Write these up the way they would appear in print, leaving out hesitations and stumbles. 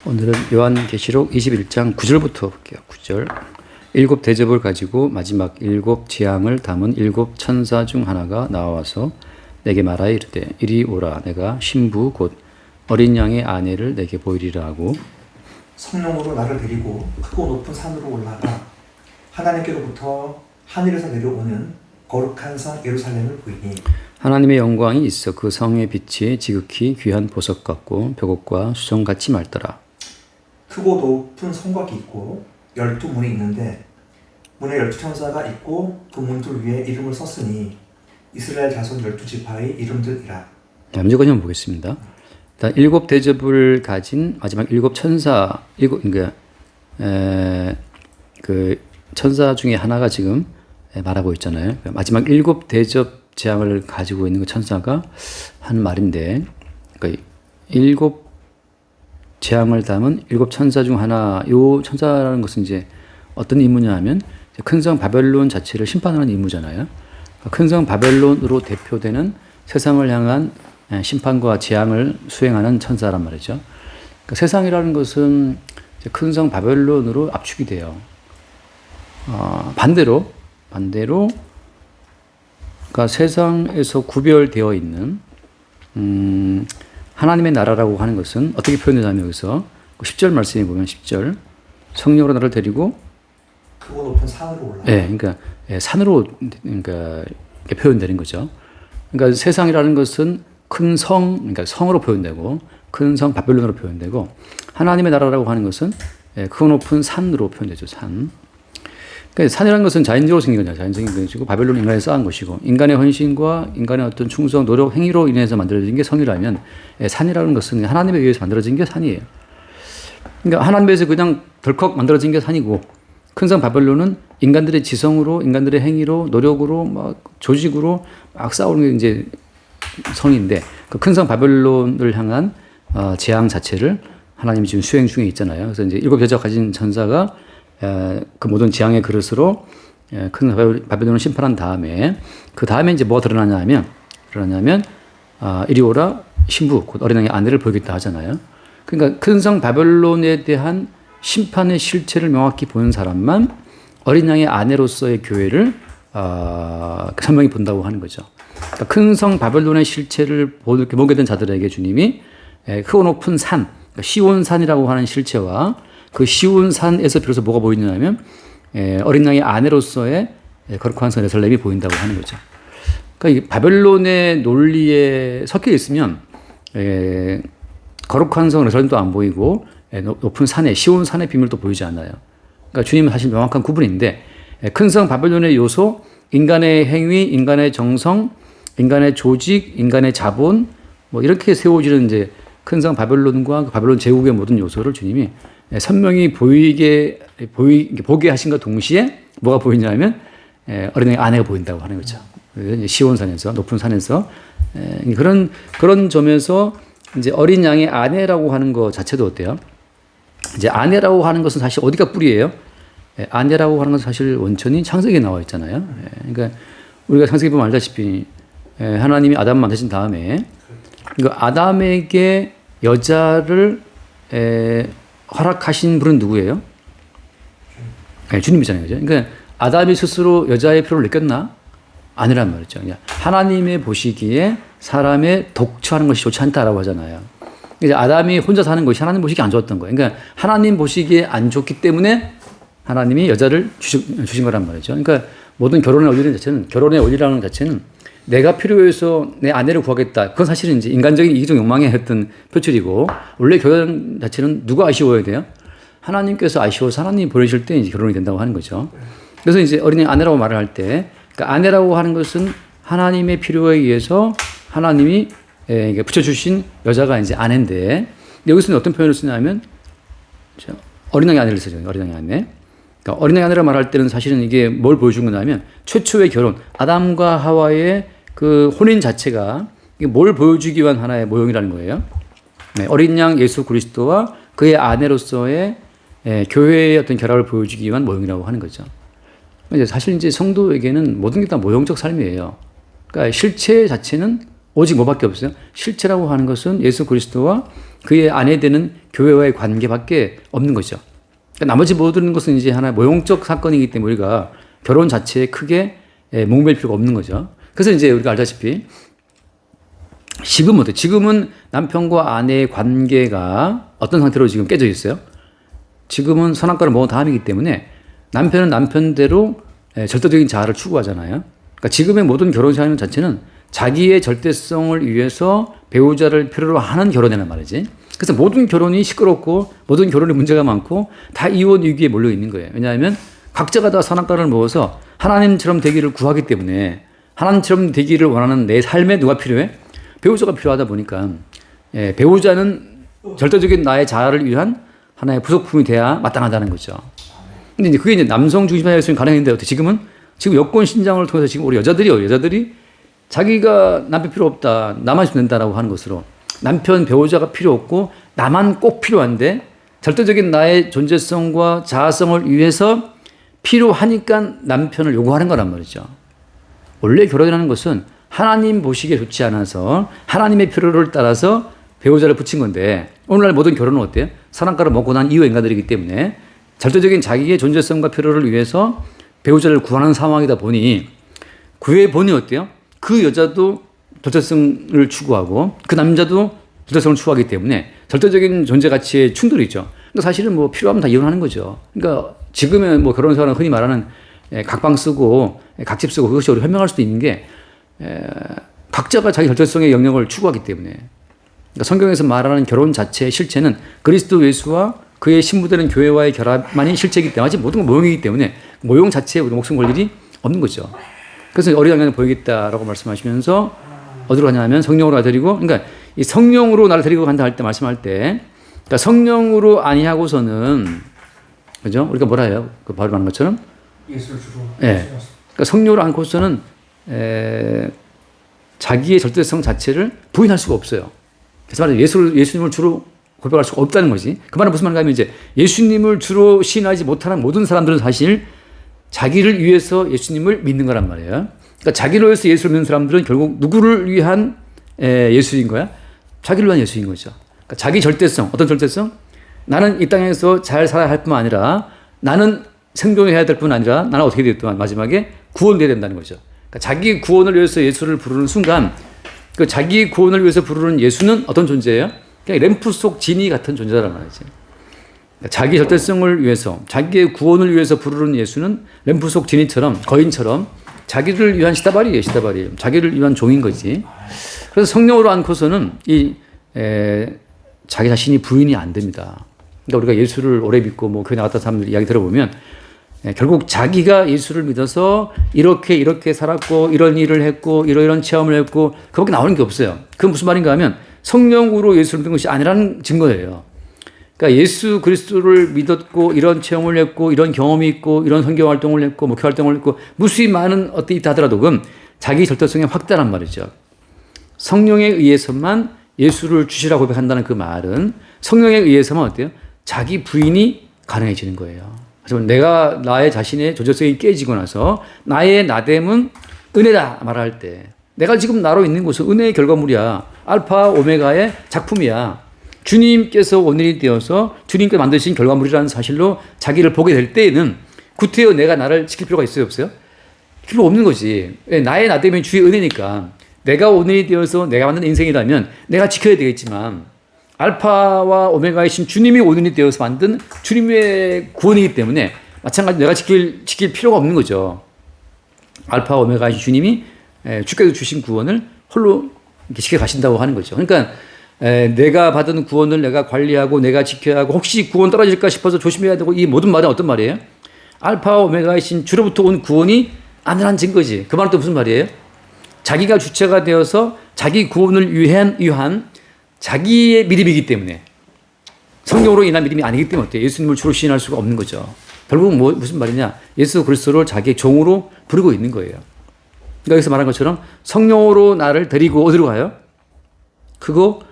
오늘은 요한계시록 21장 9절부터 볼게요. 9절. 일곱 대접을 가지고 마지막 일곱 재앙을 담은 일곱 천사 중 하나가 나와서 내게 말하여 이르되 이리 오라. 내가 신부 곧 어린 양의 아내를 내게 보이리라 하고 성령으로 나를 데리고 크고 높은 산으로 올라가 하나님께로부터 하늘에서 내려오는 거룩한 성 예루살렘을 보이니 하나님의 영광이 있어 그 성의 빛이 지극히 귀한 보석 같고 벽옥과 수정같이 맑더라. 크고 높은 성곽이 있고 12문이 있는데 문에 12천사가 있고 그 문들 위에 이름을 썼으니 이스라엘 자손 12지파의 이름들이라. 먼저 그냥 보겠습니다. 일단 일곱 대접을 가진 마지막 일곱 천사, 그 천사 중에 하나가 지금 말하고 있잖아요. 마지막 일곱 대접 재앙을 가지고 있는 그 천사가 한 말인데, 그러니까 일곱 재앙을 담은 일곱 천사 중 하나, 요 천사라는 것은 이제 어떤 임무냐 하면 큰 성 바벨론 자체를 심판하는 임무잖아요. 큰 성 바벨론으로 대표되는 세상을 향한 심판과 재앙을 수행하는 천사란 말이죠. 그러니까 세상이라는 것은 큰 성 바벨론으로 압축이 돼요. 반대로, 그러니까 세상에서 구별되어 있는 하나님의 나라라고 하는 것은 어떻게 표현되냐면 여기서 10절 말씀에 보면 10절 성령으로 나를 데리고 크고 높은 산으로 올라가. 그러니까 산으로 그러니까 이렇게 표현되는 거죠. 그러니까 세상이라는 것은 큰 성, 그러니까 성으로 표현되고 큰 성 바벨론으로 표현되고 하나님의 나라라고 하는 것은 크고 높은 산으로 표현되죠. 산. 그러니까 산이라는 것은 자연적으로 생긴 거죠. 자연적인 것이고 바벨론은 인간이 쌓은 것이고 인간의 헌신과 인간의 어떤 충성, 노력, 행위로 인해서 만들어진 게 성이라면 산이라는 것은 하나님에 의해서 만들어진 게 산이에요. 그러니까 하나님에 의해서 그냥 덜컥 만들어진 게 산이고 큰 성 바벨론은 인간들의 지성으로, 인간들의 행위로, 노력으로, 막 조직으로 막 쌓아오는 게 이제 성인데 그 큰 성 바벨론을 향한 재앙 자체를 하나님이 지금 수행 중에 있잖아요. 그래서 이제 일곱 여자 가진 천사가 그 모든 재앙의 그릇으로 큰 바벨론을 심판한 다음에 그 다음에 이제 뭐가 드러나냐면 이리 오라 신부 곧 어린 양의 아내를 보이겠다 하잖아요. 그러니까 큰 성 바벨론에 대한 심판의 실체를 명확히 보는 사람만 어린 양의 아내로서의 교회를 선명히 본다고 하는 거죠. 그러니까 큰 성 바벨론의 실체를 보게 된 자들에게 주님이 크고 높은 산, 그러니까 시온산이라고 하는 실체와 그 시온산에서 비로소 뭐가 보이냐면 어린 양의 아내로서의 거룩한 성 예루살렘이 보인다고 하는 거죠. 그러니까 이 바벨론의 논리에 섞여 있으면 거룩한 성 예루살렘도 안 보이고 높은 산에 시온산의 비밀도 보이지 않아요. 그러니까 주님은 사실 명확한 구분인데 큰 성 바벨론의 요소, 인간의 행위, 인간의 정성, 인간의 조직, 인간의 자본 뭐 이렇게 세워지는 이제 큰 성 바벨론과 그 바벨론 제국의 모든 요소를 주님이 선명히 보게 하신 것 동시에 뭐가 보이냐면 어린 양의 아내가 보인다고 하는 거죠. 시온산에서 높은 산에서 그런 점에서 이제 어린 양의 아내라고 하는 것 자체도 어때요? 이제 아내라고 하는 것은 사실 어디가 뿌리예요? 아내라고 하는 것은 사실 원천이 창세기에 나와 있잖아요. 그러니까 우리가 창세기 보면 알다시피 하나님이 아담 만드신 다음에 그러니까 아담에게 여자를 허락하신 분은 누구예요? 주님이잖아요. 그죠? 그러니까 아담이 스스로 여자의 필요를 느꼈나? 아니란 말이죠. 하나님의 보시기에 사람의 독처하는 것이 좋지 않다라고 하잖아요. 이제 아담이 혼자 사는 것이 하나님 보시기에 안 좋았던 거예요. 그러니까 하나님 보시기에 안 좋기 때문에 하나님이 여자를 주신 거란 말이죠. 그러니까 모든 결혼의 원리라는 자체는 내가 필요해서 내 아내를 구하겠다. 그건 사실은 이제 인간적인 이기적 욕망의 어떤 표출이고 원래 결혼 자체는 누가 아쉬워야 돼요? 하나님께서 아쉬워서 하나님이 보내실 때 이제 결혼이 된다고 하는 거죠. 그래서 이제 어린이 아내라고 말을 할 때 그러니까 아내라고 하는 것은 하나님의 필요에 의해서 하나님이 붙여주신 여자가 이제 아내인데 여기서는 어떤 표현을 쓰냐면 어린 양의 아내를 쓰죠. 어린 양의 아내. 그러니까 어린 양의 아내라 말할 때는 사실은 이게 뭘 보여준 거냐면 최초의 결혼, 아담과 하와의 그 혼인 자체가 뭘 보여주기 위한 하나의 모형이라는 거예요. 어린 양 예수 그리스도와 그의 아내로서의 교회의 어떤 결합을 보여주기 위한 모형이라고 하는 거죠. 사실 이제 성도에게는 모든 게 다 모형적 삶이에요. 그러니까 실체 자체는 오직 뭐밖에 없어요. 실체라고 하는 것은 예수 그리스도와 그의 아내 되는 교회와의 관계밖에 없는 거죠. 그러니까 나머지 모든 것은 이제 하나의 모형적 사건이기 때문에 우리가 결혼 자체에 크게 목맬 필요가 없는 거죠. 그래서 이제 우리가 알다시피 지금은 어때요? 지금은 남편과 아내의 관계가 어떤 상태로 지금 깨져 있어요? 지금은 선악과를 먹은 다음이기 때문에 남편은 남편대로 절대적인 자아를 추구하잖아요. 그러니까 지금의 모든 결혼 생활 자체는 자기의 절대성을 위해서 배우자를 필요로 하는 결혼이란 말이지. 그래서 모든 결혼이 시끄럽고 모든 결혼에 문제가 많고 다 이혼 위기에 몰려 있는 거예요. 왜냐하면 각자가 다 선악과를 먹어서 하나님처럼 되기를 구하기 때문에 하나님처럼 되기를 원하는 내 삶에 누가 필요해? 배우자가 필요하다 보니까 배우자는 절대적인 나의 자아를 위한 하나의 부속품이 돼야 마땅하다는 거죠. 근데 이제 그게 이제 남성 중심화였으면 가능했는데 어떻게 지금 여권 신장을 통해서 지금 우리 여자들이 자기가 남편 필요 없다, 나만 있으면 된다라고 하는 것으로 남편 배우자가 필요 없고 나만 꼭 필요한데 절대적인 나의 존재성과 자아성을 위해서 필요하니까 남편을 요구하는 거란 말이죠. 원래 결혼이라는 것은 하나님 보시기에 좋지 않아서 하나님의 필요를 따라서 배우자를 붙인 건데 오늘날 모든 결혼은 어때요? 선악과를 먹고 난 이후 인간들이기 때문에 절대적인 자기의 존재성과 필요를 위해서 배우자를 구하는 상황이다 보니 그의 본이 어때요? 그 여자도 절대성을 추구하고 그 남자도 절대성을 추구하기 때문에 절대적인 존재 가치의 충돌이 있죠. 그러니까 사실은 뭐 필요하면 다 이혼하는 거죠. 그러니까 지금의 뭐 결혼 생활은 흔히 말하는 각방 쓰고 각집 쓰고 그것이 우리 현명할 수도 있는 게 각자가 자기 절대성의 영역을 추구하기 때문에 그러니까 성경에서 말하는 결혼 자체의 실체는 그리스도 예수와 그의 신부되는 교회와의 결합만이 실체이기 때문에 아직 모든 건 모형이기 때문에 모형 자체에 우리 목숨 걸 일이 없는 거죠. 그래서 어리광연해 보이겠다라고 말씀하시면서 어디로 가냐면 성령으로 나를 데리고 그러니까 이 성령으로 나를 데리고 간다 할 때 말씀할 때 그러니까 성령으로 아니하고서는 그죠? 우리가 뭐라 해요? 그 바로 말한 것처럼 예수를 주로 그러니까 성령으로 않고서는 자기의 절대성 자체를 부인할 수가 없어요. 그래서 말하면 예수님을 주로 고백할 수가 없다는 거지. 그 말은 무슨 말인가 하면 이제 예수님을 주로 신하지 못하는 모든 사람들은 사실 자기를 위해서 예수님을 믿는 거란 말이에요. 그러니까 자기를 위해서 예수를 믿는 사람들은 결국 누구를 위한 예수인 거야? 자기를 위한 예수인 거죠. 그러니까 자기 절대성, 어떤 절대성? 나는 이 땅에서 잘 살아야 할 뿐만 아니라 나는 생존해야 될 뿐 아니라 나는 어떻게 됐든 마지막에 구원돼야 된다는 거죠. 그러니까 자기 구원을 위해서 예수를 부르는 순간 그 자기 구원을 위해서 부르는 예수는 어떤 존재예요? 그냥 램프 속 지니 같은 존재라는 말이지. 그러니까 자기 절대성을 위해서 자기의 구원을 위해서 부르는 예수는 램프 속 지니처럼 거인처럼 자기를 위한 시다발이에요. 자기를 위한 종인 거지. 그래서 성령으로 않고서는 자기 자신이 부인이 안 됩니다. 그러니까 우리가 예수를 오래 믿고 뭐 교회 나갔다 사람들 이야기 들어보면 결국 자기가 예수를 믿어서 이렇게 살았고 이런 일을 했고 이런 체험을 했고 그밖에 나오는 게 없어요. 그건 무슨 말인가 하면 성령으로 예수를 믿는 것이 아니라는 증거예요. 그러니까 예수 그리스도를 믿었고 이런 체험을 했고 이런 경험이 있고 이런 선교 활동을 했고 목회 활동을 했고 무수히 많은 어떤 있다 하더라도 그건 자기 절대성의 확대란 말이죠. 성령에 의해서만 예수를 주시라고 고백한다는 그 말은 성령에 의해서만 어때요? 자기 부인이 가능해지는 거예요. 하지만 내가 나의 자신의 존재성이 깨지고 나서 나의 나됨은 은혜다 말할 때 내가 지금 나로 있는 곳은 은혜의 결과물이야. 알파 오메가의 작품이야. 주님께서 원인이 되어서 주님께서 만드신 결과물이라는 사실로 자기를 보게 될 때에는 구태여 내가 나를 지킬 필요가 있어요 없어요? 필요 없는 거지. 나의 나됨이 주의 은혜니까 내가 원인이 되어서 내가 만든 인생이라면 내가 지켜야 되겠지만 알파와 오메가이신 주님이 원인이 되어서 만든 주님의 구원이기 때문에 마찬가지로 내가 지킬 필요가 없는 거죠. 알파와 오메가이신 주님이 주께서 주신 구원을 홀로 지켜 가신다고 하는 거죠. 그러니까 내가 받은 구원을 내가 관리하고 내가 지켜야 하고 혹시 구원 떨어질까 싶어서 조심해야 되고 이 모든 말은 어떤 말이에요? 알파와 오메가이신 주로부터 온 구원이 아니라는 증거지. 그 말은 또 무슨 말이에요? 자기가 주체가 되어서 자기 구원을 위한 자기의 믿음이기 때문에 성령으로 인한 믿음이 아니기 때문에 어때요? 예수님을 주로 시인할 수가 없는 거죠. 결국 무슨 말이냐? 예수 그리스도를 자기의 종으로 부르고 있는 거예요. 그러니까 여기서 말한 것처럼 성령으로 나를 데리고 어디로 가요? 크고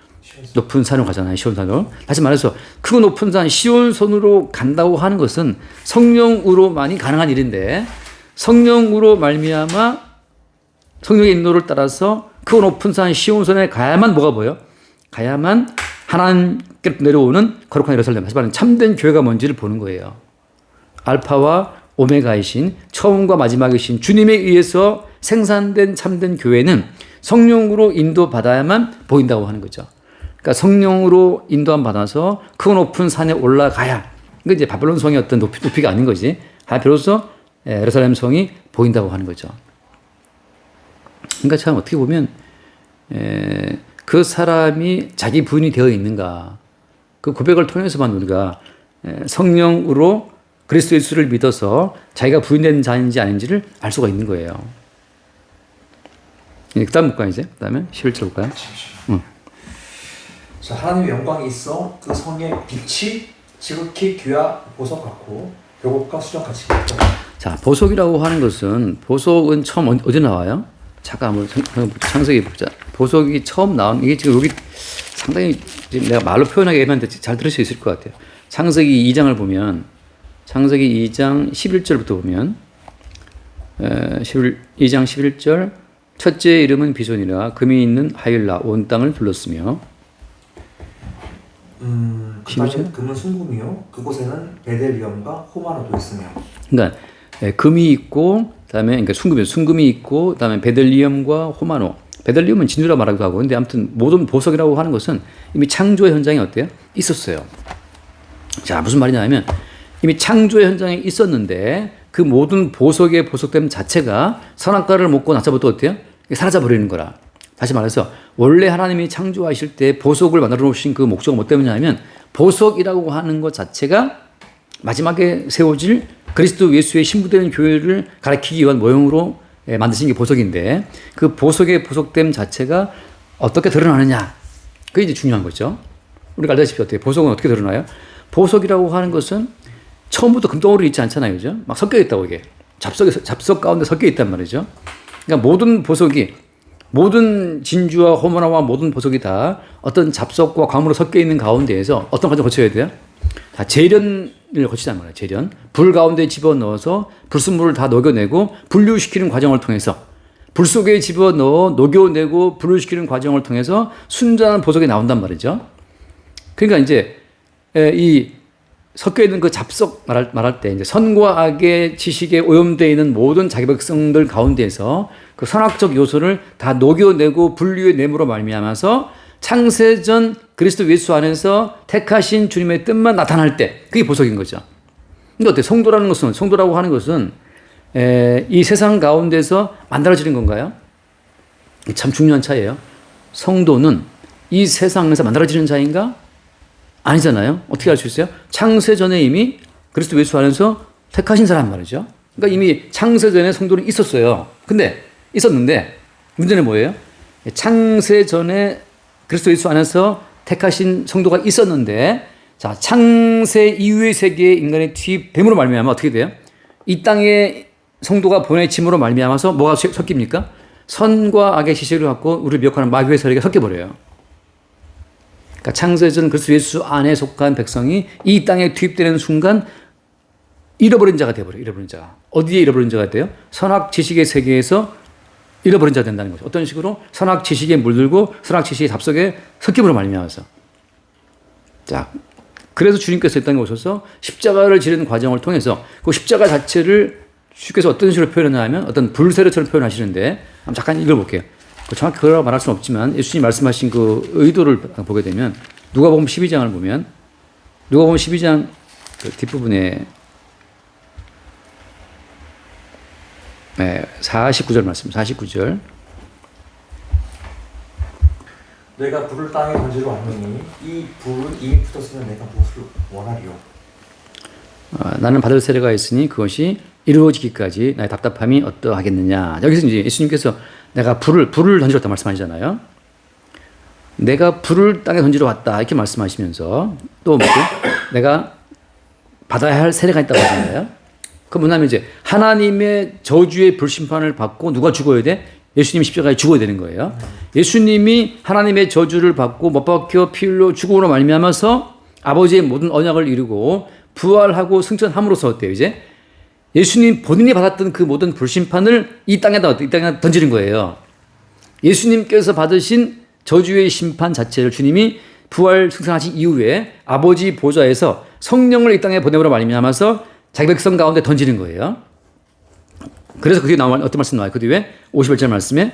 높은 산으로 가잖아요. 시온산으로. 다시 말해서 크고 높은 산 시온산으로 간다고 하는 것은 성령으로만이 가능한 일인데 성령으로 말미암아 성령의 인도를 따라서 크고 높은 산 시온산에 가야만 뭐가 보여? 가야만 하나님께로 내려오는 거룩한 예루살렘, 다시 말하면 참된 교회가 뭔지를 보는 거예요. 알파와 오메가이신 처음과 마지막이신 주님에 의해서 생산된 참된 교회는 성령으로 인도받아야만 보인다고 하는 거죠. 그러니까 성령으로 인도함 받아서 그 높은 산에 올라가야, 이게 이제 바벨론 성의 어떤 높이가 아닌 거지. 비로소 예루살렘 성이 보인다고 하는 거죠. 그러니까 참 어떻게 보면 그 사람이 자기 부인이 되어 있는가, 그 고백을 통해서만 우리가 성령으로 그리스도 예수를 믿어서 자기가 부인된 자인지 아닌지를 알 수가 있는 거예요. 그 다음 볼까요, 이제? 그 다음에 11절 볼까요? 자, 하나님의 영광이 있어 그 성의 빛이 지극히 귀와 보석 같고 벽옥과 수정같이 같고. 자, 보석이라고 하는 것은, 보석은 처음 어디 나와요? 잠깐 한번 창세기 보자. 보석이 처음 나온, 이게 지금 여기 상당히 지금 내가 말로 표현하기 애매한데 잘 들을 수 있을 것 같아요. 창세기 2장을 보면, 창세기 2장 11절부터 보면, 2장 11절, 첫째 이름은 비손이라 금이 있는 하일라 온 땅을 둘렀으며, 그 땅은 금은 순금이요 그곳에는 베델리엄과 호마노도 있으며. 그러니까 금이 있고, 그다음에 그러니까 순금이 있고, 그다음에 베델리엄과 호마노. 베델리엄은 진주라 말하기도 하고, 근데 아무튼 모든 보석이라고 하는 것은 이미 창조의 현장에 어때요? 있었어요. 자, 무슨 말이냐면 이미 창조의 현장에 있었는데 그 모든 보석의 보석됨 자체가 선악과를 먹고 나서부터 어때요? 사라져 버리는 거라. 다시 말해서 원래 하나님이 창조하실 때 보석을 만들어 놓으신 그 목적은 뭐 때문이냐면, 보석이라고 하는 것 자체가 마지막에 세워질 그리스도 예수의 신부되는 교회를 가리키기 위한 모형으로 만드신 게 보석인데, 그 보석의 보석됨 자체가 어떻게 드러나느냐, 그게 이제 중요한 거죠. 우리가 알다시피 어떻게 보석은 어떻게 드러나요? 보석이라고 하는 것은 처음부터 금덩어리 있지 않잖아요, 그죠? 막 섞여 있다고, 이게 잡석 가운데 섞여 있단 말이죠. 그러니까 모든 보석이, 모든 진주와 호모나와 모든 보석이 다 어떤 잡석과 광물로 섞여 있는 가운데에서 어떤 과정을 거쳐야 돼요? 다 재련을 거치단 말이에요. 재련. 불 가운데 집어넣어서 불순물을 다 녹여내고 분류시키는 과정을 통해서, 불 속에 집어넣어 녹여내고 분류시키는 과정을 통해서 순전한 보석이 나온단 말이죠. 그러니까 이제 이 섞여 있는 그 잡석 말할 때 이제 선과 악의 지식에 오염되어 있는 모든 자기 백성들 가운데에서 그 선악적 요소를 다 녹여내고 분류해냄으로 말미암아서 창세전 그리스도 예수 안에서 택하신 주님의 뜻만 나타날 때, 그게 보석인 거죠. 근데 어때? 성도라고 하는 것은 이 세상 가운데서 만들어지는 건가요? 참 중요한 차이예요. 성도는 이 세상에서 만들어지는 자인가? 아니잖아요. 어떻게 알 수 있어요? 창세전에 이미 그리스도 예수 안에서 택하신 사람 말이죠. 그러니까 이미 창세전에 성도는 있었는데 문제는 뭐예요? 창세전에 그리스도 예수 안에서 택하신 성도가 있었는데, 자, 창세 이후의 세계에 인간의 투입됨으로 말미암아 어떻게 돼요? 이 땅에 성도가 보내짐으로 말미암아서 뭐가 섞입니까? 선과 악의 시세를 갖고 우리를 미혹하는 마귀의 세력이 섞여버려요. 그러니까 창세전 그리스도 예수 안에 속한 백성이 이 땅에 투입되는 순간 잃어버린 자가 되어버려요. 잃어버린 자가. 어디에 잃어버린 자가 돼요? 선악 지식의 세계에서 잃어버린 자가 된다는 거죠. 어떤 식으로? 선악 지식에 물들고 선악 지식의 잡석에 섞임으로 말미암아서. 자, 그래서 주님께서 이 땅에 오셔서 십자가를 지르는 과정을 통해서 그 십자가 자체를 주께서 어떤 식으로 표현하냐면 어떤 불세례처럼 표현하시는데, 한번 잠깐 읽어볼게요. 정확히 그거라고 말할 수는 없지만 예수님이 말씀하신 그 의도를 보게 되면, 누가복음 12장을 보면, 누가복음 12장 그 뒷부분에 49절 말씀, 49절. 내가 불을 땅에 던지러 왔느니 이 불은 이미 붙었으면 내가 무엇을 원하리요? 나는 받을 세례가 있으니 그것이 이루어지기까지 나의 답답함이 어떠하겠느냐. 여기서 이제 예수님께서 내가 불을 던지러 왔다 말씀하시잖아요. 내가 불을 땅에 던지러 왔다 이렇게 말씀하시면서 또 뭐죠? 내가 받아야 할 세례가 있다고 하잖아요. 그럼 뭐냐면 이제 하나님의 저주의 불심판을 받고 누가 죽어야 돼? 예수님이 십자가에 죽어야 되는 거예요. 예수님이 하나님의 저주를 받고 못 박혀 피 흘려 죽음으로 말미암아서 아버지의 모든 언약을 이루고 부활하고 승천함으로써 어때요? 이제 예수님 본인이 받았던 그 모든 불심판을 이 땅에다 던지는 거예요. 예수님께서 받으신 저주의 심판 자체를 주님이 부활 승천하신 이후에 아버지 보좌에서 성령을 이 땅에 보내므로 말미암아서 자기 백성 가운데 던지는 거예요. 그래서 그 뒤에 나오면 어떤 말씀 나와요? 그 뒤에 51절 말씀에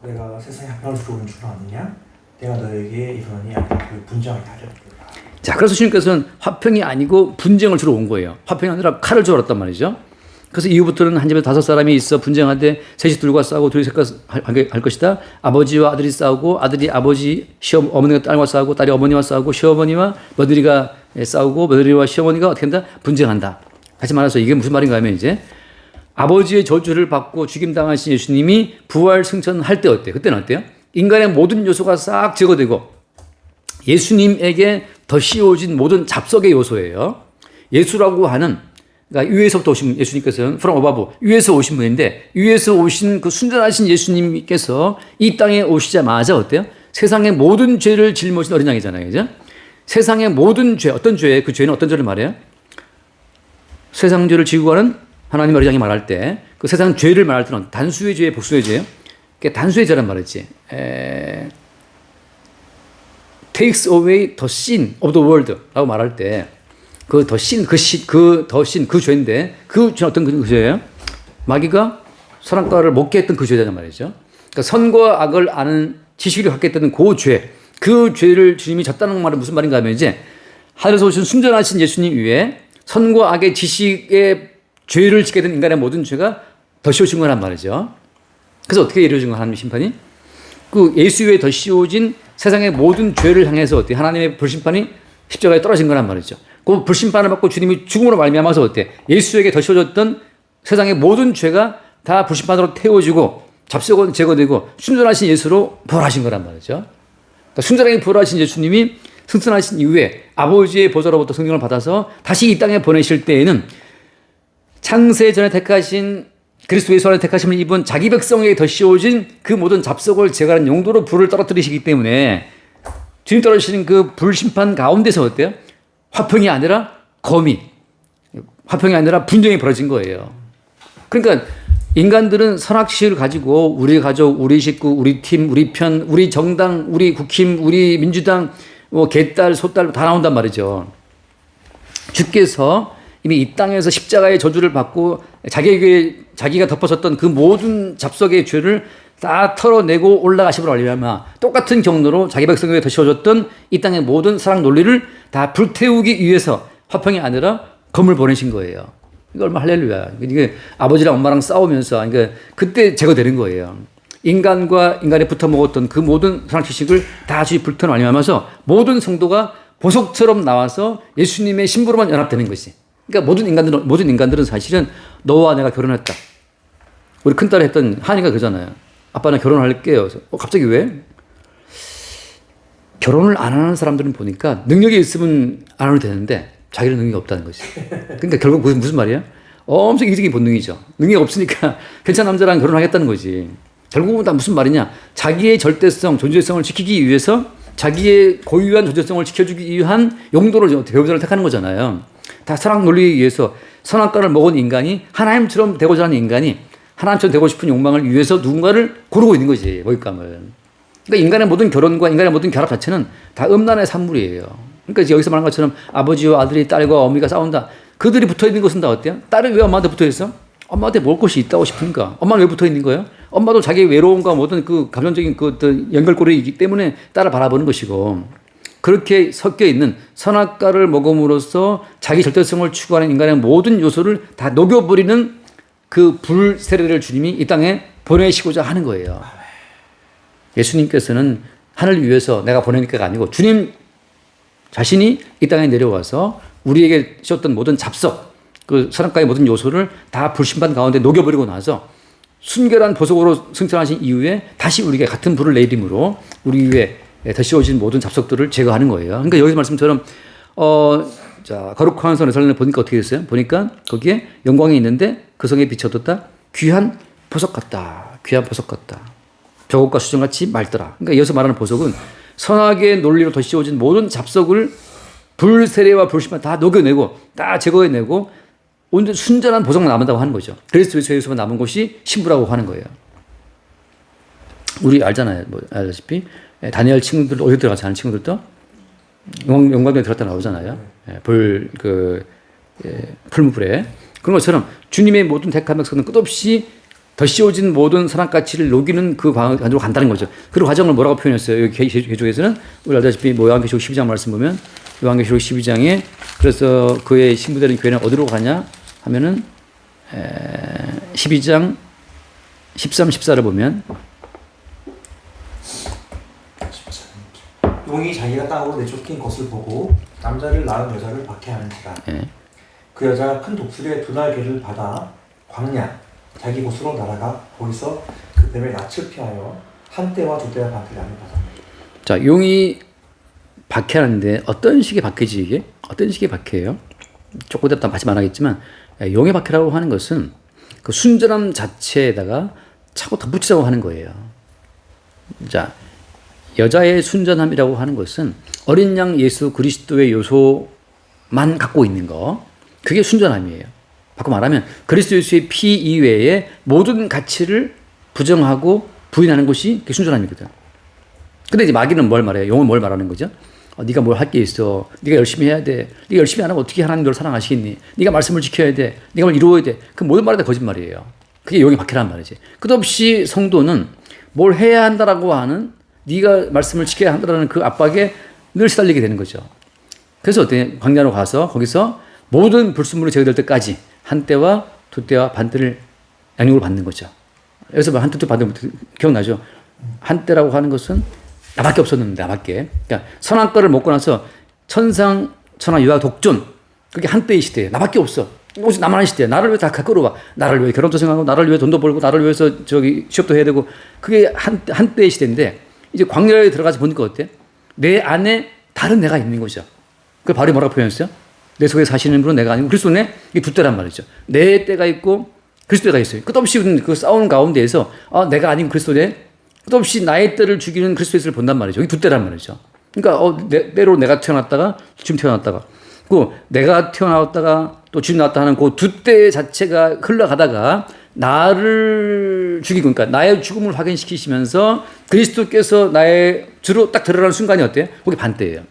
내가 세상에 악령을 주러 온 줄 아느냐? 내가 너에게 이르노니 그 분쟁을 다려라. 자, 그래서 주님께서는 화평이 아니고 분쟁을 주러 온 거예요. 화평이 아니라 칼을 주러 왔단 말이죠. 그래서 이후부터는 한 집에 5사람이 있어 분쟁하되 셋이 둘과 싸우고 둘이 셋과 할 것이다. 아버지와 아들이 싸우고 아들이 아버지 어머니가 딸과 싸우고 딸이 어머니와 싸우고 시어머니와 며느리가 싸우고 며느리와 시어머니가 어떻게 한다? 분쟁한다. 다시 말해서 이게 무슨 말인가 하면 이제 아버지의 저주를 받고 죽임당하신 예수님이 부활 승천할 때 어때요? 그때는 어때요? 인간의 모든 요소가 싹 제거되고 예수님에게 더 씌워진 모든 잡석의 요소예요. 예수라고 하는, 그러니까 위에서부터 오신 예수님께서는 from above, 위에서 오신 분인데 위에서 오신 그 순전하신 예수님께서 이 땅에 오시자마자 어때요? 세상의 모든 죄를 짊어진 어린 양이잖아요. 그죠? 세상의 모든 죄, 어떤 죄예요? 그 죄는 어떤 죄를 말해요? 세상 죄를 지고 가는 하나님 어린 양이 말할 때 그 세상 죄를 말할 때는 단수의 죄, 복수의 죄예요? 그게 단수의 죄란 말이지. takes away the sin of the world 라고 말할 때 그 더 신, 그 죄인데 그 죄는 어떤 그 죄예요? 마귀가 선악과를 먹게 했던 그 죄잖아요 말이죠. 그러니까 선과 악을 아는 지식을 갖게 했던 그 죄, 그 죄를 주님이 졌다는 말은 무슨 말인가 하면 이제 하늘에서 오신 순전하신 예수님 위에 선과 악의 지식의 죄를 짓게 된 인간의 모든 죄가 더 씌워진 거란 말이죠. 그래서 어떻게 이루어진 거 하나님의 심판이? 그 예수 위에 더 씌워진 세상의 모든 죄를 향해서 어떻게 하나님의 불심판이 십자가에 떨어진 거란 말이죠. 그 불심판을 받고 주님이 죽음으로 말미암아서 어때? 예수에게 더 씌워졌던 세상의 모든 죄가 다 불심판으로 태워지고 잡석은 제거되고 순전하신 예수로 부활하신 거란 말이죠. 그러니까 순전하게 부활하신 예수님이 승천하신 이후에 아버지의 보좌로부터 성령을 받아서 다시 이 땅에 보내실 때에는 창세 전에 택하신 그리스도 예수 안에 택하심을 입은 자기 백성에게 더 씌워진 그 모든 잡석을 제거하는 용도로 불을 떨어뜨리시기 때문에 주님 떨어지시는 그 불심판 가운데서 어때요? 화평이 아니라 거미, 화평이 아니라 분쟁이 벌어진 거예요. 그러니까 인간들은 선악시를 가지고 우리 가족, 우리 식구, 우리 팀, 우리 편, 우리 정당, 우리 국힘, 우리 민주당, 뭐 개딸, 소딸 다 나온단 말이죠. 주께서 이미 이 땅에서 십자가의 저주를 받고 자기가 덮어섰던 그 모든 잡석의 죄를 다 털어내고 올라가심으로 말미암아 똑같은 경로로 자기 백성에게 더 씌워졌던 이 땅의 모든 사랑 논리를 다 불태우기 위해서 화평이 아니라 검을 보내신 거예요. 이거 얼마나 할렐루야. 이게 아버지랑 엄마랑 싸우면서 그러니까 그때 제거되는 거예요. 인간과 인간이 붙어 먹었던 그 모든 선악 지식을 다 주의 불태워 말미암아서 모든 성도가 보석처럼 나와서 예수님의 신부로만 연합되는 것이. 그러니까 모든 인간들은 사실은 너와 내가 결혼했다. 우리 큰딸이 했던 한이가 그러잖아요. 아빠는 결혼할게요. 갑자기 왜? 결혼을 안 하는 사람들은 보니까 능력이 있으면 안 해도 되는데 자기는 능력이 없다는 거지. 그러니까 결국 무슨 말이야? 엄청 이기적인 본능이죠. 능력이 없으니까 괜찮은 남자랑 결혼하겠다는 거지. 결국은 다 무슨 말이냐? 자기의 절대성, 존재성을 지키기 위해서 자기의 고유한 존재성을 지켜주기 위한 용도를 배우자를 택하는 거잖아요. 다 선악 논리에 의해서 선악과를 먹은 인간이 하나님처럼 되고자 하는 인간이 하나님처럼 되고 싶은 욕망을 위해서 누군가를 고르고 있는 거지, 먹잇감을. 그러니까 인간의 모든 결혼과 인간의 모든 결합 자체는 다 음란의 산물이에요. 그러니까 여기서 말한 것처럼 아버지와 아들이 딸과 어미가 싸운다. 그들이 붙어 있는 것은 다 어때요? 딸은 왜 엄마한테 붙어 있어? 엄마한테 먹을 것이 있다고 싶으니까. 엄마는 왜 붙어 있는 거예요? 엄마도 자기 외로움과 모든 그 감정적인 그 연결고리이기 때문에 딸을 바라보는 것이고, 그렇게 섞여 있는 선악과를 먹음으로써 자기 절대성을 추구하는 인간의 모든 요소를 다 녹여버리는 그 불 세례를 주님이 이 땅에 보내시고자 하는 거예요. 예수님께서는 하늘 위에서 내가 보내니까가 아니고 주님 자신이 이 땅에 내려와서 우리에게 씌웠던 모든 잡석, 그 선악과의 모든 요소를 다 불심판 가운데 녹여버리고 나서 순결한 보석으로 승천하신 이후에 다시 우리에게 같은 불을 내림으로 우리 위에 더 씌워진 모든 잡석들을 제거하는 거예요. 그러니까 여기서 말씀처럼 자, 거룩한 성의 설명을 보니까 어떻게 됐어요? 보니까 거기에 영광이 있는데 그 성에 비춰뒀다 귀한 보석 같다. 귀한 보석 같다. 저것과 수정같이 맑더라. 그러니까 여기서 말하는 보석은 선악의 논리로 더 씌워진 모든 잡석을 불 세례와 불심판 다 녹여내고 다 제거해내고 온전 순전한 보석만 남는다고 하는 거죠. 그리스도 예수에서만 남은 것이 신부라고 하는 거예요. 우리 알잖아요. 뭐 알다시피 다니엘 친구들 어디 들어가서 하는 친구들도 용광로에 들었다 나오잖아요. 풀무불에. 그런 것처럼 주님의 모든 택한 백성은 끝없이 더 씌워진 모든 선악가치를 녹이는 그 과정으로 간다는 거죠. 그 과정을 뭐라고 표현했어요? 여기 계속에서는 우리 알다시피 요한계시록 12장 말씀 보면 요한계시록 12장에 그래서 그의 신부되는 교회는 어디로 가냐 하면은 12장 13, 14를 보면 용이 자기가 땅으로 내쫓긴 것을 보고 남자를 낳은 여자를 박해하는지라. 그 여자가 큰 독수리의 두 날개를 받아 광야 자기 곳으로 날아가 거기서 그 뱀의 낯을 피하여 한 때와 두 때와 반때 나눠받았네. 자, 용이 박해하는데 어떤 식의 박해지 이게? 어떤 식의 박해예요? 조금 이따 다시 말하겠지만 용의 박해라고 하는 것은 그 순전함 자체에다가 차고 덧붙이자고 하는 거예요. 자, 여자의 순전함이라고 하는 것은 어린 양 예수 그리스도의 요소만 갖고 있는 거, 그게 순전함이에요. 바꿔 말하면 그리스도 예수의 피 이외에 모든 가치를 부정하고 부인하는 것이 그게 순전함이거든. 근데 이제 마귀는 뭘 말해요? 용은 뭘 말하는 거죠? 네가 뭘 할 게 있어. 네가 열심히 해야 돼. 네가 열심히 안 하면 어떻게 하나님 너를 사랑하시겠니? 네가 말씀을 지켜야 돼. 네가 뭘 이루어야 돼. 그 모든 말이 다 거짓말이에요. 그게 용의 박해란 말이지. 끝없이 성도는 뭘 해야 한다라고 하는, 네가 말씀을 지켜야 한다라는 그 압박에 늘 시달리게 되는 거죠. 그래서 어때? 광야로 가서 거기서 모든 불순물이 제거될 때까지 한 때와 두 때와 반 때를 양육을 받는 거죠. 여기서 한 때 받는 거 기억나죠? 한 때라고 하는 것은 나밖에 없었는데, 나밖에. 그러니까 선한 거를 먹고 나서 천상, 천하, 유아, 독존. 그게 한때의 시대예요. 나밖에 없어. 오직 나만의 시대야. 나를 위해 다 끌어와. 나를 위해 결혼도 생각하고, 나를 위해 돈도 벌고, 나를 위해서 취업도 해야 되고. 그게 한때의 시대인데, 이제 광야에 들어가서 보니까 어때? 내 안에 다른 내가 있는 거죠. 그걸 바울이 뭐라고 표현했어요? 내 속에 사시는 분은 내가 아니고 그리스도 내? 이게 두 때란 말이죠. 내 때가 있고 그리스도 때가 있어요. 끝없이 우리는 그 싸우는 가운데에서 내가 아닌 그리스도 내? 끝없이 나의 때를 죽이는 그리스도 예수를 본단 말이죠. 이게 두 때란 말이죠. 그러니까 때로 내가 태어났다가 주님 태어났다가 그 내가 태어났다가 또 주님 나왔다 하는 그 두 때 자체가 흘러가다가 나를 죽이고, 그러니까 나의 죽음을 확인시키시면서 그리스도께서 나의 주로 딱 드러나는 순간이 어때요? 그게 반때예요.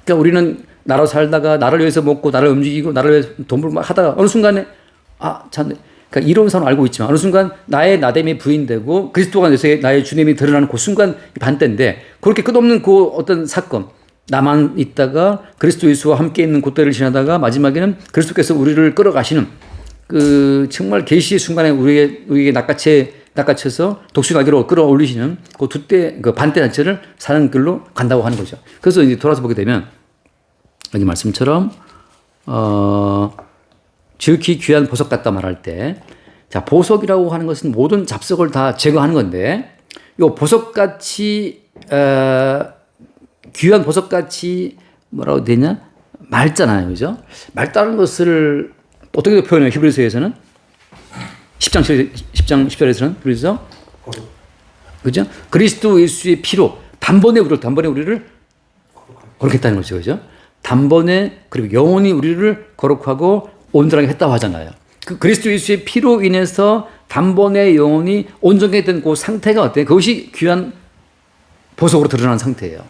그러니까 우리는 나로 살다가 나를 위해서 먹고 나를 움직이고 나를 위해서 돈 벌고 막 하다가 어느 순간에 참, 그러니까 이론상은 알고 있지만 어느 순간 나의 나됨이 부인되고 그리스도가 나의 주님이 드러나는 그 순간 반때인데, 그렇게 끝없는 그 어떤 사건, 나만 있다가 그리스도 예수와 함께 있는 그때를 지나다가 마지막에는 그리스도께서 우리를 끌어가시는 그 정말 계시의 순간에 우리에게 낚아채서 독수리날개로 끌어올리시는 그 두 때, 그 반때 자체를 사는 길로 간다고 하는 거죠. 그래서 이제 돌아서 보게 되면 여기 말씀처럼 지극히 귀한 보석 같다 말할 때, 자, 보석이라고 하는 것은 모든 잡석을 다 제거하는 건데, 이 보석같이 귀한 보석같이 뭐라고 되냐? 맑잖아요, 그죠? 맑다는 것을 어떻게 표현해요? 히브리서에서는 10장 10절에서는 그래서 그죠? 그리스도 예수의 피로 단번에 우리를 거룩했다는 거죠, 그죠? 단번에 그리고 영원히 우리를 거룩하고 온전하게 했다고 하잖아요. 그 그리스도 예수의 피로 인해서 단번에 영원히 온전하게 된 그 상태가 어때요? 그것이 귀한 보석으로 드러난 상태예요.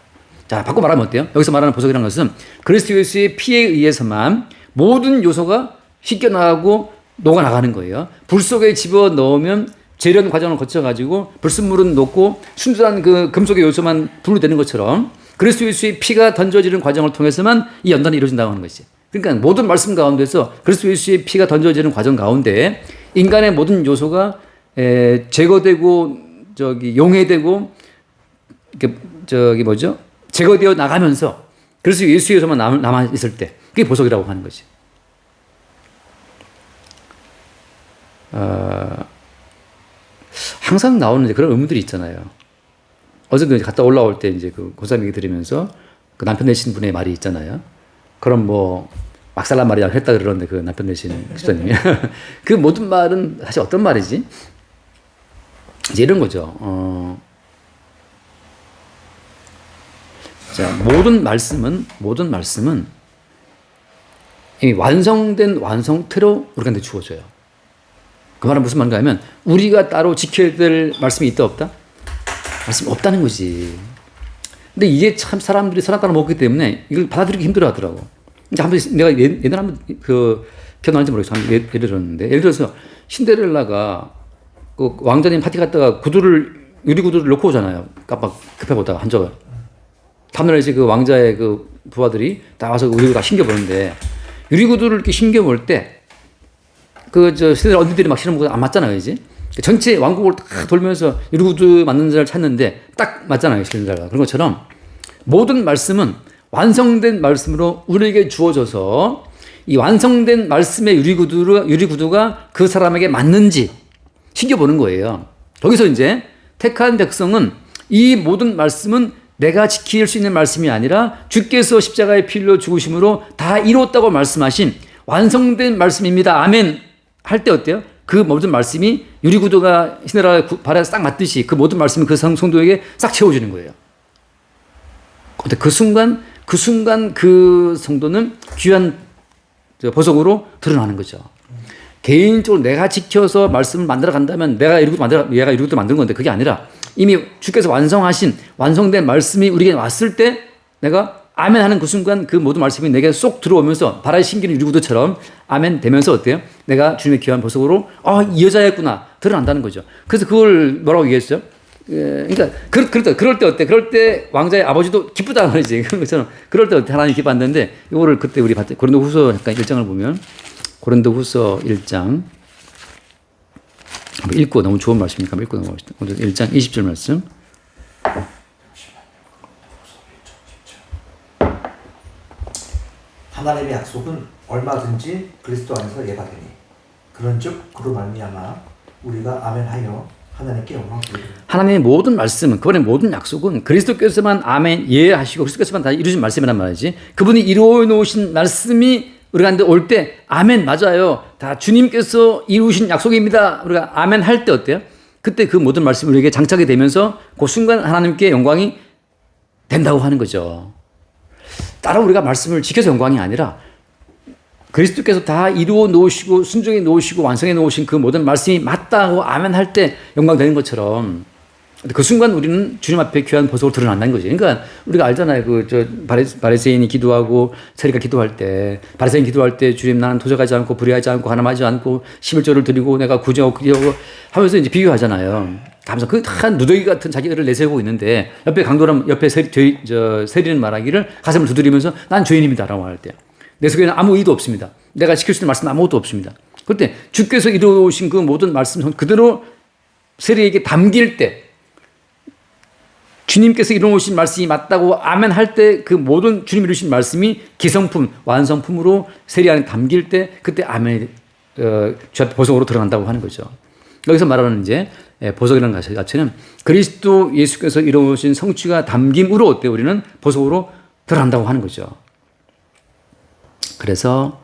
자, 바꿔 말하면 어때요? 여기서 말하는 보석이라는 것은 그리스도 예수의 피에 의해서만 모든 요소가 씻겨나가고 녹아나가는 거예요. 불 속에 집어넣으면 재련 과정을 거쳐가지고 불순물은 녹고 순수한 그 금속의 요소만 분리되는 것처럼 그리스도 예수의 피가 던져지는 과정을 통해서만 이 연단이 이루어진다고 하는 것이. 그러니까 모든 말씀 가운데서 그리스도 예수의 피가 던져지는 과정 가운데 인간의 모든 요소가 제거되고 용해되고 제거되어 나가면서 그리스도 예수에서만 남아 있을 때 그게 보석이라고 하는 것이. 항상 나오는 그런 의문들이 있잖아요. 어제도 갔다 올라올 때 이제 그 고사님이 들으면서 그 남편 되신 분의 말이 있잖아요. 그럼 뭐 막살난 말이야 했다 그러는데 그 남편 되신 집사님이 그 모든 말은 사실 어떤 말이지? 이제 이런 거죠. 자, 모든 말씀은 이미 완성된 완성태로 우리한테 주어져요. 그 말은 무슨 말인가 하면 우리가 따로 지켜야 될 말씀이 있다 없다? 말씀이 없다는 거지. 근데 이게 참 사람들이 선악과를 먹기 때문에 이걸 받아들이기 힘들어 하더라고. 그러니까 한번 내가 예전에 한번 기억나는지 모르겠어. 예를 들었는데, 예를 들어서 신데렐라가 그 왕자님 파티 갔다가 유리 구두를 놓고 오잖아요. 깜빡 급해 보다가 한 적을. 다음날 이제 그 왕자의 그 부하들이 다 와서 유리 구두 다 신겨보는데, 유리 구두를 이렇게 신겨볼 때, 신데렐라 언니들이 막 신은 거안 맞잖아요, 이제. 전체 왕국을 딱 돌면서 유리 구두 맞는 자를 찾는데 딱 맞잖아요, 신데렐라가. 그런 것처럼 모든 말씀은 완성된 말씀으로 우리에게 주어져서 이 완성된 말씀의 유리 구두가 그 사람에게 맞는지 신겨보는 거예요. 거기서 이제 택한 백성은 이 모든 말씀은 내가 지킬 수 있는 말씀이 아니라 주께서 십자가의 피로 죽으심으로 다 이뤘다고 말씀하신 완성된 말씀입니다. 아멘. 할 때 어때요? 그 모든 말씀이 유리 구두가 신데렐라 발에 딱 맞듯이 그 모든 말씀이 그 성도에게 싹 채워지는 거예요. 근데 그 순간 그 성도는 귀한 보석으로 드러나는 거죠. 개인적으로 내가 지켜서 말씀을 만들어 간다면 얘가 유리 구두 만든 건데 그게 아니라 이미 주께서 완성된 말씀이 우리에게 왔을 때 내가 아멘 하는 그 순간 그 모든 말씀이 내게 쏙 들어오면서 발에 신기는 유리 구두처럼 아멘 되면서 어때요? 내가 주님의 귀한 보석으로 이 여자였구나 드러난다는 거죠. 그래서 그걸 뭐라고 얘기했어요? 그러니까 그럴 때 어때? 그럴 때 왕자의 아버지도 기쁘다 말이지. 그런 것처럼 그럴 때 어때? 하나님 기뻐한다는데 이거를 그때 우리 봤죠. 고린도후서 약간 1장을 보면 고린도후서 1장 읽고 너무 좋은 말씀이니까 읽고 넘어가시죠. 1장 20절 말씀. 하나님의 약속은 얼마든지 그리스도 안에서 예받으니 그런즉 그로 말미암아 우리가 아멘하여 하나님께 영광 돌리리라. 하나님의 모든 말씀은 그분의 모든 약속은 그리스도께서만 아멘 예하시고 그리스도께서만 다 이루신 말씀이란 말이지. 그분이 이루어 놓으신 말씀이 우리가 올 때 아멘 맞아요. 다 주님께서 이루신 약속입니다. 우리가 아멘 할 때 어때요? 그때 그 모든 말씀이 우리에게 장착이 되면서 그 순간 하나님께 영광이 된다고 하는 거죠. 따로 우리가 말씀을 지켜서 영광이 아니라 그리스도께서 다 이루어 놓으시고 순종해 놓으시고 완성해 놓으신 그 모든 말씀이 맞다고 아멘 할 때 영광 되는 것처럼 그 순간 우리는 주님 앞에 귀한 보석으로 드러난다는 거지. 그러니까 우리가 알잖아요. 바리새인이 기도하고 세리가 기도할 때 바리새인 기도할 때 주님 나는 도적하지 않고 불의하지 않고 하나하지 않고 11조를 드리고 내가 구제하고 하면서 이제 비교하잖아요. 하면서 그 한 누더기 같은 자기를 내세우고 있는데 옆에 세리는 말하기를 가슴을 두드리면서 난 죄인입니다라고 할 때 내 속에는 아무 의도 없습니다. 내가 지킬 수 있는 말씀은 아무것도 없습니다. 그때 주께서 이루어오신 그 모든 말씀 그대로 세리에게 담길 때 주님께서 이루어오신 말씀이 맞다고 아멘 할 때 그 모든 주님 이루신 말씀이 기성품, 완성품으로 세리 안에 담길 때 그때 아멘 주 앞에 보석으로 드러난다고 하는 거죠. 여기서 말하는 이제 보석이라는 것 자체는 그리스도 예수께서 이루어오신 성취가 담김으로 어때요? 우리는 보석으로 드러난다고 하는 거죠. 그래서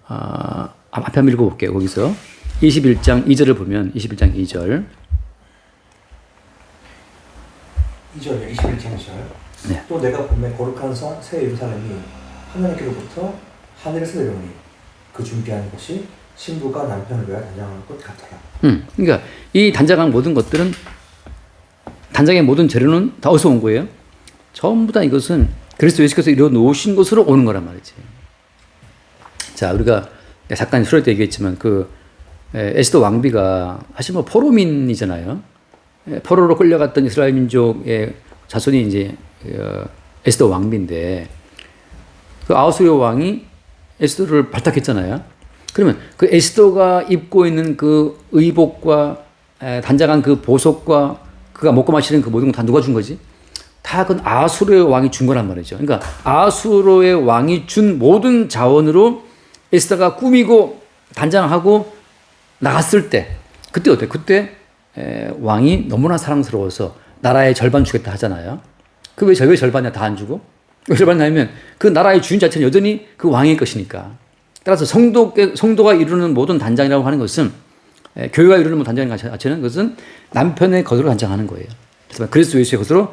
앞에 한번 읽어볼게요. 거기서 21장 2절을 보면 21장 2절 2절이요. 21장 2절. 네. 또 내가 보매 거룩한 성 새 예루살렘이 하나님께로부터 하늘에서 내려오니 그 준비한 것이 신부가 남편을 위하여 단장하는 것 같아요. 그러니까 이 단장한 모든 것들은 단장의 모든 재료는 다 어디서 온 거예요? 전부 다 이것은 그리스도 예수께서 이루어 놓으신 것으로 오는 거란 말이지. 자, 우리가 잠깐 수련회 때 얘기했지만 에스더 왕비가 사실 포로민이잖아요. 포로로 끌려갔던 이스라엘 민족의 자손이 이제 에스더 왕비인데 그 아하수르 왕이 에스더를 발탁했잖아요. 그러면 그 에스더가 입고 있는 그 의복과 단장한 그 보석과 그가 먹고 마시는 그 모든 건 다 누가 준 거지? 다 그 아하수르의 왕이 준 거란 말이죠. 그러니까 아하수르의 왕이 준 모든 자원으로 에스더가 꾸미고 단장하고 나갔을 때 그때 어때요? 그때 왕이 너무나 사랑스러워서 나라의 절반 주겠다 하잖아요. 그 왜 절반이야 다 안 주고? 왜 절반이냐면 그 나라의 주인 자체는 여전히 그 왕의 것이니까. 따라서 성도가 이루는 모든 단장이라고 하는 것은 교회가 이루는 모든 단장 자체는 그것은 남편의 것으로 단장하는 거예요. 그래서 그리스도 예수의 것으로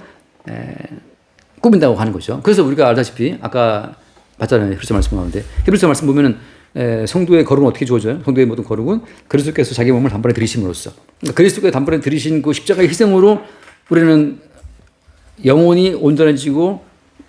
꾸민다고 하는 거죠. 그래서 우리가 알다시피 아까 봤잖아요. 히브리서 말씀 가운데 히브리서 말씀 보면은 성도의 거룩은 어떻게 주어져요? 성도의 모든 거룩은 그리스도께서 자기 몸을 단번에 들이심으로써 그러니까 그리스도께서 단번에 들이신 그 십자가의 희생으로 우리는 영혼이 온전해지고